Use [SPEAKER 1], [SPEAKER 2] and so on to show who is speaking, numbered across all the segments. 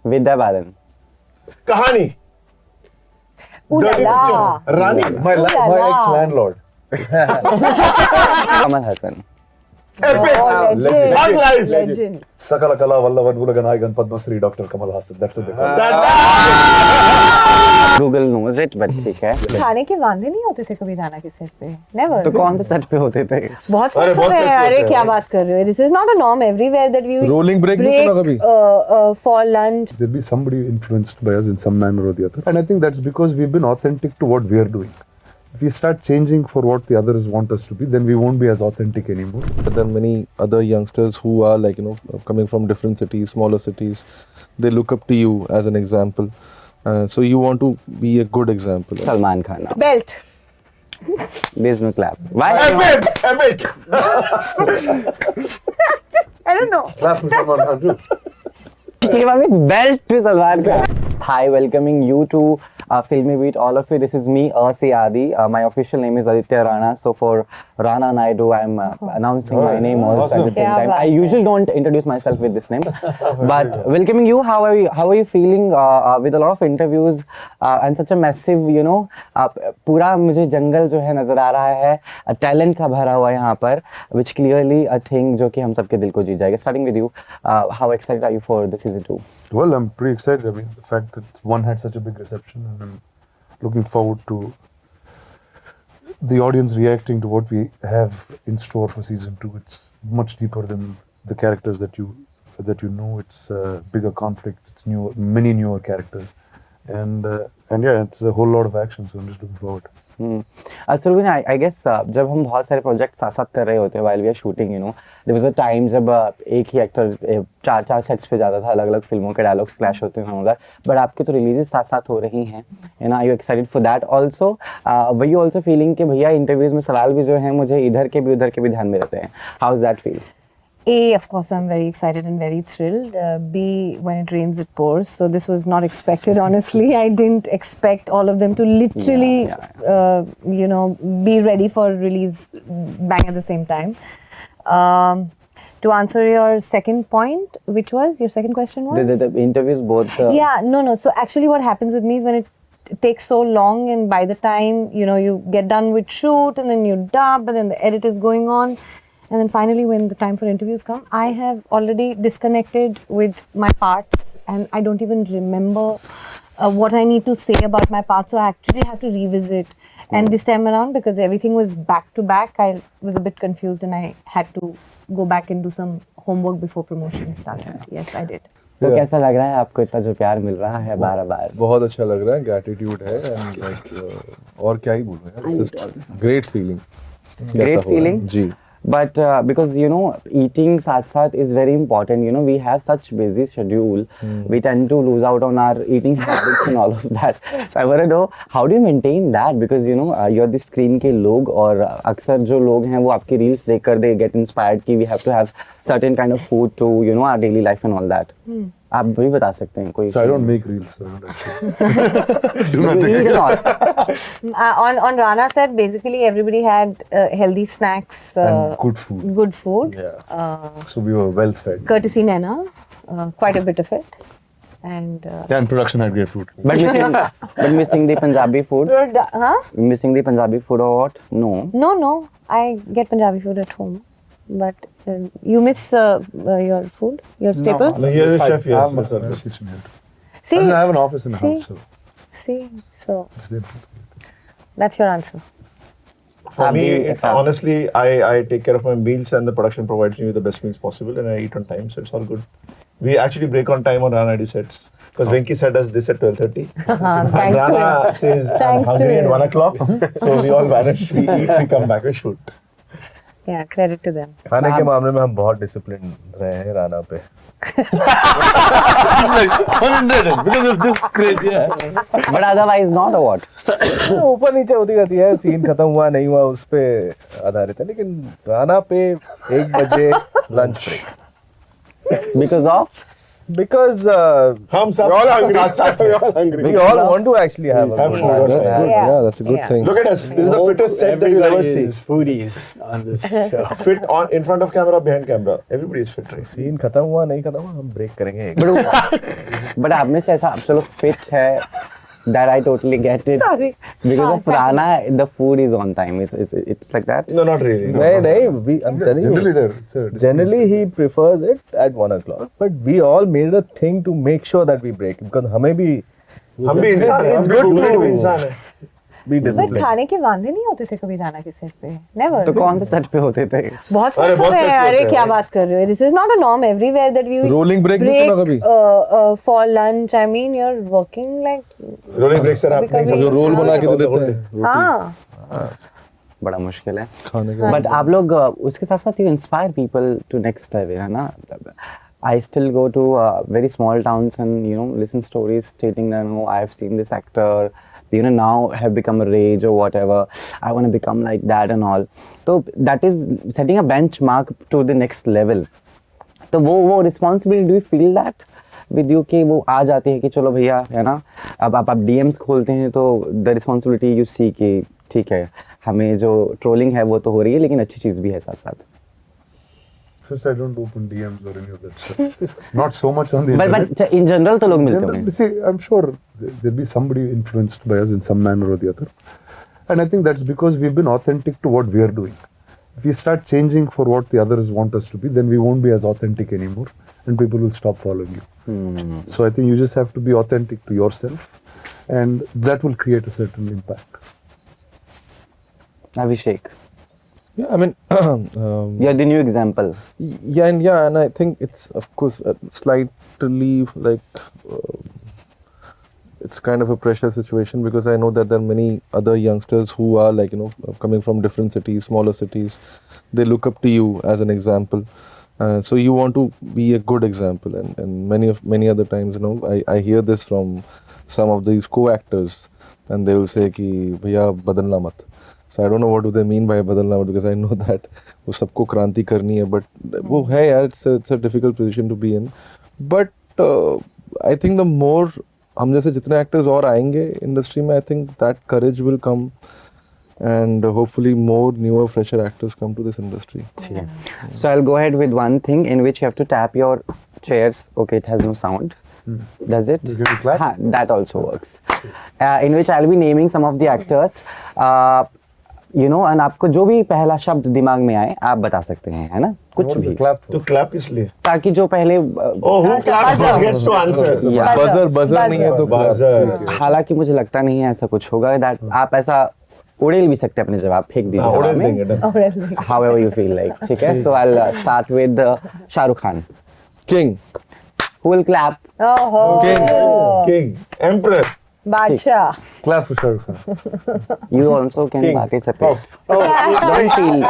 [SPEAKER 1] Vidya Balan.
[SPEAKER 2] कहानी
[SPEAKER 3] Ooh la
[SPEAKER 2] Dirty
[SPEAKER 3] la.
[SPEAKER 2] picture. Rani
[SPEAKER 4] My
[SPEAKER 3] Ooh la la.
[SPEAKER 4] ex-landlord.
[SPEAKER 1] Kamal Hassan.
[SPEAKER 2] epic
[SPEAKER 3] Oh, legend.
[SPEAKER 2] Thug life.
[SPEAKER 3] Legend.
[SPEAKER 4] Sakala Kala Vallavan Ulaganayagan Padma Shri Dr. Kamal Hassan. That's what they call it.
[SPEAKER 1] Google knows it, but ठीक है.
[SPEAKER 3] खाने के वांदे नहीं होते थे कभी राणा के सेट पे? Never.
[SPEAKER 1] तो कौन से सेट पे होते थे?
[SPEAKER 3] बहुत
[SPEAKER 2] अरे
[SPEAKER 3] सच
[SPEAKER 2] बहुत
[SPEAKER 3] है
[SPEAKER 2] सच
[SPEAKER 3] अरे
[SPEAKER 2] होते
[SPEAKER 3] क्या
[SPEAKER 2] हैं।
[SPEAKER 3] बात कर रहे हो? This is not a norm everywhere that we
[SPEAKER 4] Rolling break नहीं सुना कभी?
[SPEAKER 3] for lunch.
[SPEAKER 4] There'll be somebody influenced by us in some manner or the other. And I think that's because we've been authentic to what we are doing. If we start changing for what the others want us to be, then we won't be as authentic anymore.
[SPEAKER 5] But there are many other youngsters who are like, coming from different cities, smaller cities. They look up to you as an example. So you want to be a good example.
[SPEAKER 1] Salman Khan.
[SPEAKER 3] Belt.
[SPEAKER 1] Business clap. Why?
[SPEAKER 2] epic
[SPEAKER 3] I don't know.
[SPEAKER 4] Clap for Salman Khan too.
[SPEAKER 1] Came up with belt to Salman Khan. Hi, welcoming you to Filmy Beat, all of you. This is me, Asi Adi. My official name is Aditya Rana. So for Rana Naidu, I'm announcing my name also at the same
[SPEAKER 3] Kya
[SPEAKER 1] time.
[SPEAKER 3] baat
[SPEAKER 1] I usually don't introduce myself with this name, but welcoming you. How are you feeling with a lot of interviews and such a massive, पूरा मुझे जंगल जो है नजर आ रहा है, talent का भरा हुआ है यहाँ पर, which clearly a thing जो कि हम सबके दिल को जीत जाएगा. Starting with you, how excited are you for the season 2?
[SPEAKER 4] Well, I'm pretty excited. I mean, the fact that one had such a big reception, and I'm looking forward to the audience reacting to what we have in store for season 2. It's much deeper than the characters that you know. It's a bigger conflict. It's many newer characters, and yeah, it's a whole lot of action. So I'm just looking forward.
[SPEAKER 1] Surveen, I guess जब हम बहुत सारे project साथ साथ कर रहे होते हैं while we are shooting, there was a time जब एक ही एक्टर चार सेट्स पे जाता था, अलग अलग फिल्मों के डायलॉग्स क्लैश होते हैं उधर, बट आपके तो रिलीजेस साथ साथ हो रही हैं, are you excited for that also? Were you also feeling कि भैया इंटरव्यूज में सवाल भी जो हैं मुझे इधर के भी उधर के भी ध्यान में रहते हैं? How does that feel?
[SPEAKER 3] A, of course, I'm very excited and very thrilled. B, when it rains, it pours. So this was not expected, honestly. I didn't expect all of them to literally, be ready for release bang at the same time. To answer your second point, which was, your second question was?
[SPEAKER 1] The interviews both.
[SPEAKER 3] Yeah, no. So actually what happens with me is when it takes so long and by the time, you get done with shoot and then you dub and then the edit is going on. And then finally, when the time for interviews come, I have already disconnected with my parts and I don't even remember what I need to say about my parts. So I actually have to revisit. And this time around, because everything was back to back, I was a bit confused and I had to go back and do some homework before promotion started. Yes, I did.
[SPEAKER 1] तो कैसा लग रहा है आपको इतना जो प्यार मिल रहा है बार-बार?
[SPEAKER 5] बहुत अच्छा लग रहा है, gratitude है, and like और क्या ही बोलूं यार, it's just great feeling.
[SPEAKER 1] Great feeling?
[SPEAKER 5] Ji.
[SPEAKER 1] But because eating साथ is very important. We have such busy schedule. We tend to lose out on our eating habits and all of that. So I want to know, how do you maintain that? Because you're the screen के लोग, और अक्सर जो लोग हैं वो आपकी reels देखकर they get inspired कि we have to have certain kind of food to our daily life and all that. आप भी बता सकते हैं कोई?
[SPEAKER 4] So I don't make reels. So I don't actually do
[SPEAKER 1] You
[SPEAKER 4] nothing.
[SPEAKER 1] eat a lot.
[SPEAKER 3] On Rana set, basically everybody had healthy snacks.
[SPEAKER 4] And good food.
[SPEAKER 3] Good food.
[SPEAKER 4] Yeah. So we were well fed.
[SPEAKER 3] Courtesy Naina, quite a bit of it. And
[SPEAKER 4] Yeah, and production had great food.
[SPEAKER 1] But missing the Punjabi food?
[SPEAKER 3] huh?
[SPEAKER 1] Missing the Punjabi food or what? No.
[SPEAKER 3] No. I get Punjabi food at home. But you miss your food, your staple?
[SPEAKER 2] No, he is a chef here.
[SPEAKER 4] I have my
[SPEAKER 2] so-
[SPEAKER 4] own kitchen here.
[SPEAKER 3] See,
[SPEAKER 4] I have an office in the
[SPEAKER 3] See?
[SPEAKER 4] house, so
[SPEAKER 3] so
[SPEAKER 4] it's different.
[SPEAKER 3] that's your answer.
[SPEAKER 2] For me,
[SPEAKER 1] Abhi,
[SPEAKER 2] honestly, I take care of my meals and the production provides me with the best meals possible and I eat on time, so it's all good. We actually break on time on Rana sets. Because Venki said us this at 12:30.
[SPEAKER 3] Thanks to
[SPEAKER 2] Rana
[SPEAKER 3] him.
[SPEAKER 2] says, I'm
[SPEAKER 3] Thanks to
[SPEAKER 2] hungry at
[SPEAKER 3] him.
[SPEAKER 2] 1 o'clock. So we all vanish, we eat, we come back, we shoot.
[SPEAKER 3] Yeah, credit to them.
[SPEAKER 6] खाने के मामले में हम बहुत discipline रहे हैं राना पे.
[SPEAKER 4] Because of this crazy.
[SPEAKER 1] But otherwise not or what?
[SPEAKER 6] ऊपर नीचे होती रहती है, सीन खत्म हुआ नहीं हुआ उस पे आधारित है, लेकिन राना पे 1 बजे lunch break.
[SPEAKER 1] Because of?
[SPEAKER 6] Because
[SPEAKER 2] हम सब
[SPEAKER 6] we're all hungry.
[SPEAKER 2] साथ साथ
[SPEAKER 6] We're all hungry. We all want to actually have a
[SPEAKER 2] Have
[SPEAKER 6] good
[SPEAKER 2] food.
[SPEAKER 6] time.
[SPEAKER 5] That's good.
[SPEAKER 3] Yeah.
[SPEAKER 5] Yeah, that's a good
[SPEAKER 3] Yeah.
[SPEAKER 5] thing.
[SPEAKER 2] Look at us. This is the fittest set that you'll ever
[SPEAKER 7] Everybody
[SPEAKER 2] see.
[SPEAKER 7] is foodies on this show.
[SPEAKER 2] Fit on in front of camera, behind camera. Everybody is fit, right?
[SPEAKER 6] Scene खत्म हुआ नहीं खत्म हुआ हम break करेंगे एक
[SPEAKER 1] but आप में से ऐसा चलो फिट है that I totally get it.
[SPEAKER 3] Sorry.
[SPEAKER 1] Because
[SPEAKER 3] हाँ,
[SPEAKER 1] of Prana, the food is on time. It's like that.
[SPEAKER 2] No, not really.
[SPEAKER 6] नहीं I'm telling
[SPEAKER 4] Generally
[SPEAKER 6] you
[SPEAKER 4] there. It's a
[SPEAKER 6] generally he prefers it at 1 o'clock but we all made a thing to make sure that we break because हमें भी
[SPEAKER 2] हम भी इंसान हैं.
[SPEAKER 6] it's
[SPEAKER 2] हम भी
[SPEAKER 6] good
[SPEAKER 2] भूखे
[SPEAKER 6] to
[SPEAKER 2] हुए इंसान हैं.
[SPEAKER 6] be
[SPEAKER 3] but
[SPEAKER 6] disciplined.
[SPEAKER 3] खाने के वांदे नहीं होते थे कभी राना के सेट पे नेवर
[SPEAKER 1] तो कौन से सेट पे होते थे?
[SPEAKER 3] बहुत
[SPEAKER 2] अरे
[SPEAKER 3] सच
[SPEAKER 2] बहुत
[SPEAKER 3] है
[SPEAKER 2] सच
[SPEAKER 3] अरे
[SPEAKER 2] होते
[SPEAKER 3] क्या
[SPEAKER 2] हैं।
[SPEAKER 3] बात कर रहे हो this is not a norm everywhere that we
[SPEAKER 5] Rolling break नहीं सुना कभी?
[SPEAKER 3] For lunch I mean you are working like
[SPEAKER 2] Rolling break sir आप नहीं
[SPEAKER 3] कभी-
[SPEAKER 5] जो रोल बना के
[SPEAKER 2] हाँ,
[SPEAKER 5] दे देते हैं
[SPEAKER 3] हाँ
[SPEAKER 1] बड़ा मुश्किल है.
[SPEAKER 5] खाने का.
[SPEAKER 1] बट आप लोग उसके साथ साथ you inspire people to next level है ना. I still go to very small towns and listen stories stating that I have seen this actor now have become a rage or whatever. I want to become like that and all. So that is setting a benchmark to the next level. तो वो responsibility, do you feel that with you कि वो आ जाती है कि चलो भैया है ना अब आप DMs खोलते हैं तो the responsibility you see कि ठीक है हमें जो ट्रोलिंग है वो तो हो रही है लेकिन अच्छी चीज़ भी है साथ साथ.
[SPEAKER 4] First, I don't open DMs or any of that stuff. Not so much on the
[SPEAKER 1] But
[SPEAKER 4] internet.
[SPEAKER 1] in general तो लोग मिलते
[SPEAKER 4] Generally,
[SPEAKER 1] होंगे.
[SPEAKER 4] see, I'm sure there'll be somebody influenced by us in some manner or the other. And I think that's because we've been authentic to what we are doing. If we start changing for what the others want us to be, then we won't be as authentic anymore and people will stop following you. So I think you just have to be authentic to yourself and that will create a certain impact.
[SPEAKER 1] Abhishek,
[SPEAKER 5] Yeah, I mean,
[SPEAKER 1] you're the new example.
[SPEAKER 5] yeah, and I think it's of course slightly like it's kind of a pressure situation because I know that there are many other youngsters who are like coming from different cities, smaller cities. They look up to you as an example. So you want to be a good example, and many other times, I hear this from some of these co-actors, and they will say कि भैया बदलना मत. So I don't know what do they mean by बदलना मत because I know that वो सबको क्रांति करनी है, but वो है यार, it's a difficult position to be in. But I think the more हम जैसे जितने actors और आएंगे industry में, I think that courage will come. And hopefully more newer, fresher actors come to this industry.
[SPEAKER 1] Okay. So I'll go ahead with one thing in which you have to tap your chairs. Okay, it has no sound. Does it?
[SPEAKER 4] You can clap.
[SPEAKER 1] हाँ, that also works. In which I'll be naming some of the actors. And आपको जो भी पहला शब्द दिमाग में आए आप बता सकते हैं, है ना? कुछ
[SPEAKER 4] What is
[SPEAKER 1] भी.
[SPEAKER 4] the clap for?
[SPEAKER 2] तो clap किस लिए?
[SPEAKER 1] ताकि जो पहले
[SPEAKER 2] Oh, who claps first gets to answer.
[SPEAKER 1] Yeah.
[SPEAKER 5] Buzzer नहीं है तो
[SPEAKER 2] Buzzer.
[SPEAKER 1] हालांकि मुझे लगता नहीं है ऐसा कुछ होगा. That आप ऐसा उड़ेल भी सकते हैं अपने जवाब फेंक दीजिए.
[SPEAKER 2] हाँ,
[SPEAKER 1] हवा
[SPEAKER 2] उड़ेल
[SPEAKER 1] में.
[SPEAKER 2] देंगे ना.
[SPEAKER 1] However you feel like. ठीक है? So I'll start with Shahrukh Khan.
[SPEAKER 5] King.
[SPEAKER 1] Who will clap?
[SPEAKER 3] ओहो
[SPEAKER 2] King, Emperor.
[SPEAKER 3] बादशाह
[SPEAKER 4] Clap for Shahrukh Khan.
[SPEAKER 1] You also can
[SPEAKER 2] King.
[SPEAKER 1] participate. Don't feel.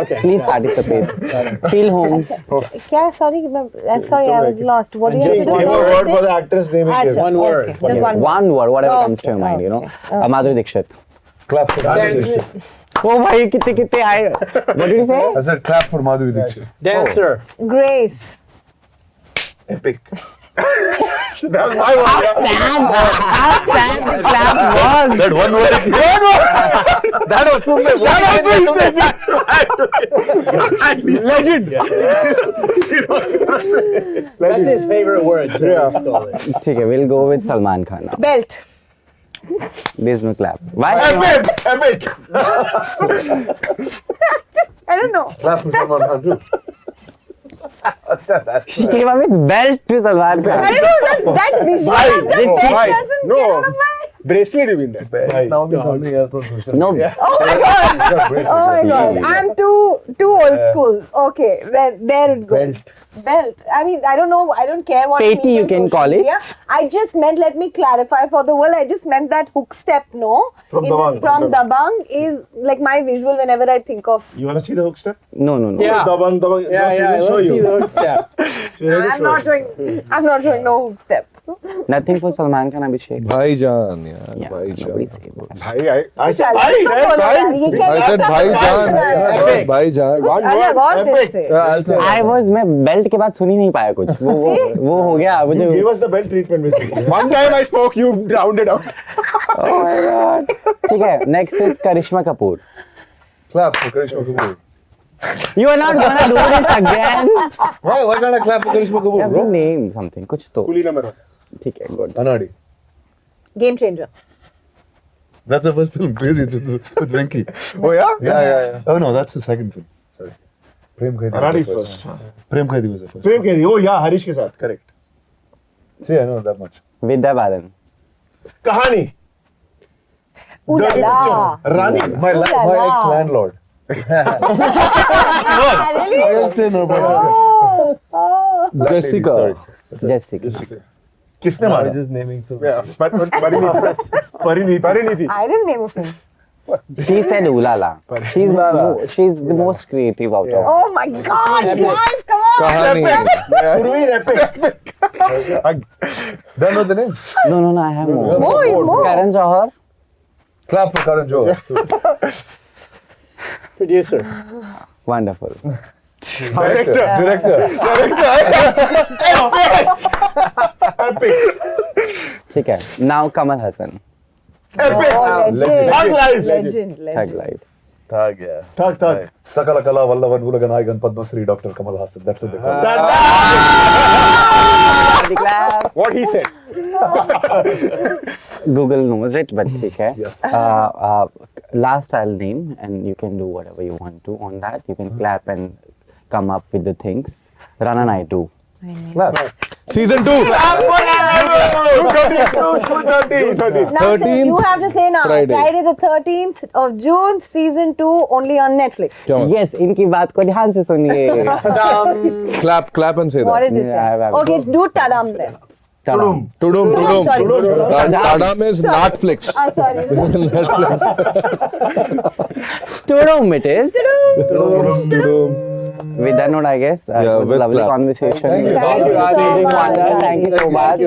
[SPEAKER 7] Okay.
[SPEAKER 1] Please participate. Feel home.
[SPEAKER 3] क्या sorry sorry I was lost what do you have to do
[SPEAKER 2] Give a word for the actor's name. is
[SPEAKER 3] अच्छा,
[SPEAKER 2] given.
[SPEAKER 7] One word.
[SPEAKER 3] okay, just one word.
[SPEAKER 1] One word, whatever comes to your
[SPEAKER 3] Okay,
[SPEAKER 1] mind,
[SPEAKER 3] okay.
[SPEAKER 1] Madhuri Dixit.
[SPEAKER 4] Clap for Madhuri
[SPEAKER 2] Dance.
[SPEAKER 4] Dixit.
[SPEAKER 1] Oh भाई कितने आए. What did you say?
[SPEAKER 4] I said clap for Madhuri Dixit.
[SPEAKER 7] Dancer.
[SPEAKER 3] Grace
[SPEAKER 2] Epic. That was my one.
[SPEAKER 1] How sad the clap was.
[SPEAKER 4] That one word.
[SPEAKER 7] That was legend. That's his favorite word. So he stole it.
[SPEAKER 1] ठीक है, we'll go with Salman Khan now.
[SPEAKER 3] belt
[SPEAKER 1] There's no clap. Why?
[SPEAKER 2] Epic. Epic.
[SPEAKER 3] I don't know
[SPEAKER 4] Clap for Salman Khan too.
[SPEAKER 1] She came up with belt to Salman Khan.
[SPEAKER 3] I don't know that visual of the belt
[SPEAKER 6] Why?
[SPEAKER 3] doesn't
[SPEAKER 6] No.
[SPEAKER 3] get out of my
[SPEAKER 6] Bracelet you mean that?
[SPEAKER 2] Bhai.
[SPEAKER 6] Now भी something else on social
[SPEAKER 1] No.
[SPEAKER 6] media.
[SPEAKER 3] oh my god I'm too old school okay there it goes belt I mean I don't know I don't care what it
[SPEAKER 1] Peti
[SPEAKER 3] means
[SPEAKER 1] you
[SPEAKER 3] on
[SPEAKER 1] can
[SPEAKER 3] social
[SPEAKER 1] call it.
[SPEAKER 3] media. I just meant let me clarify for the world I just meant that hook step no
[SPEAKER 2] From
[SPEAKER 3] in
[SPEAKER 2] Dabang.
[SPEAKER 3] this, from Dabang is like my visual whenever I think of
[SPEAKER 2] You want to see the hook step?
[SPEAKER 1] No.
[SPEAKER 7] Yeah.
[SPEAKER 2] Dabang.
[SPEAKER 7] Yeah,
[SPEAKER 2] No, she
[SPEAKER 7] yeah.
[SPEAKER 2] will show
[SPEAKER 7] Let's see
[SPEAKER 2] you.
[SPEAKER 7] the hook step.
[SPEAKER 2] She will show you.
[SPEAKER 3] I'm not showing no hook step
[SPEAKER 1] Nothing for Salman Khan, Abhishek.
[SPEAKER 5] भाईजान यार,
[SPEAKER 1] Yeah,
[SPEAKER 5] भाईजान.
[SPEAKER 1] nobody's saying that.
[SPEAKER 2] I said,
[SPEAKER 3] चल, चुप बोलो यार, ये क्या
[SPEAKER 5] I said
[SPEAKER 3] ऐसा
[SPEAKER 5] भाईजान.
[SPEAKER 3] बोलना है?
[SPEAKER 5] भाईजान.
[SPEAKER 3] अलग और दिल से।
[SPEAKER 6] I'll say
[SPEAKER 1] I was मैं बेल्ट के बाद सुन ही नहीं पाया कुछ वो हो गया
[SPEAKER 2] you
[SPEAKER 1] मुझे
[SPEAKER 2] gave us the belt treatment, basically.
[SPEAKER 6] One time I spoke, you drowned it out.
[SPEAKER 1] oh my god ठीक है next is Karishma Kapoor
[SPEAKER 4] Clap for Karishma Kapoor.
[SPEAKER 1] you are not gonna do this again
[SPEAKER 4] Why can't I clap for Karishma
[SPEAKER 1] you
[SPEAKER 4] Kapoor,
[SPEAKER 1] have
[SPEAKER 4] bro?
[SPEAKER 1] to name something कुछ तो
[SPEAKER 6] Coolie number one.
[SPEAKER 1] ठीक है good
[SPEAKER 4] Anadi.
[SPEAKER 3] Game changer.
[SPEAKER 4] That's the first film, Crazy, with Venki.
[SPEAKER 6] Oh yeah?
[SPEAKER 4] Yeah. Oh no, that's the second film. Sorry. Prem Khaidi.
[SPEAKER 2] Anadi
[SPEAKER 4] was
[SPEAKER 2] is
[SPEAKER 4] the
[SPEAKER 2] first.
[SPEAKER 4] Prem Khaidi was the first.
[SPEAKER 2] Prem Kedi. Oh yeah, Harish ke saath. Correct.
[SPEAKER 4] See, I know that much.
[SPEAKER 1] Vidya Balan
[SPEAKER 2] Kahani.
[SPEAKER 3] Ooh la
[SPEAKER 2] Dirty
[SPEAKER 3] la.
[SPEAKER 2] picture. Rani.
[SPEAKER 4] My
[SPEAKER 3] Ooh la la.
[SPEAKER 4] ex-landlord.
[SPEAKER 3] Really?
[SPEAKER 4] I was saying no, but
[SPEAKER 5] Jessica.
[SPEAKER 1] Jessica
[SPEAKER 2] किसने
[SPEAKER 6] I
[SPEAKER 2] मारा?
[SPEAKER 6] was just naming films.
[SPEAKER 2] Yeah, Pariniti.
[SPEAKER 3] I didn't name a film.
[SPEAKER 1] she said ulala she's the most creative out of
[SPEAKER 3] Oh my God, guys, come on.
[SPEAKER 5] कहानी.
[SPEAKER 2] Survey epic.
[SPEAKER 4] Don't know the name.
[SPEAKER 1] no I have more
[SPEAKER 3] More.
[SPEAKER 1] Karan Johar
[SPEAKER 4] Clap for Karan Johar.
[SPEAKER 7] Producer.
[SPEAKER 1] wonderful
[SPEAKER 4] Director.
[SPEAKER 1] ठीक है now Kamal Hassan
[SPEAKER 3] Oh, legend.
[SPEAKER 2] Thug life.
[SPEAKER 3] Legend.
[SPEAKER 1] Thug life
[SPEAKER 6] Thug, yeah.
[SPEAKER 2] Thug.
[SPEAKER 4] Sakala Kala Vallavan Ulaganayagan Padma Shri Dr. Kamal Hassan. That's what they call it.
[SPEAKER 6] What he said.
[SPEAKER 1] Google knows it but ठीक है
[SPEAKER 4] Yes.
[SPEAKER 1] last I'll name and you can do whatever you want to on that you can clap and come up with the things Rana Naidu
[SPEAKER 5] Season 2.
[SPEAKER 3] Now, sir,
[SPEAKER 5] 13th
[SPEAKER 3] you have to say now.
[SPEAKER 5] Friday.
[SPEAKER 3] The 13th of June, season 2, only on Netflix.
[SPEAKER 1] yes इनकी बात को ध्यान से सुनिए
[SPEAKER 5] Clap and say
[SPEAKER 3] What
[SPEAKER 5] that.
[SPEAKER 3] is this?
[SPEAKER 1] Yeah, I have
[SPEAKER 3] Okay, do Tadam then.
[SPEAKER 1] Tadam.
[SPEAKER 5] Tudum.
[SPEAKER 3] Sorry.
[SPEAKER 5] Tadam is Netflix.
[SPEAKER 3] Sorry.
[SPEAKER 1] Tudum it is
[SPEAKER 5] Tudum.
[SPEAKER 1] with that note I guess
[SPEAKER 5] Yeah,
[SPEAKER 1] it was a
[SPEAKER 5] with
[SPEAKER 1] lovely
[SPEAKER 5] clap.
[SPEAKER 1] conversation
[SPEAKER 3] Thank you so much.
[SPEAKER 1] thank you so much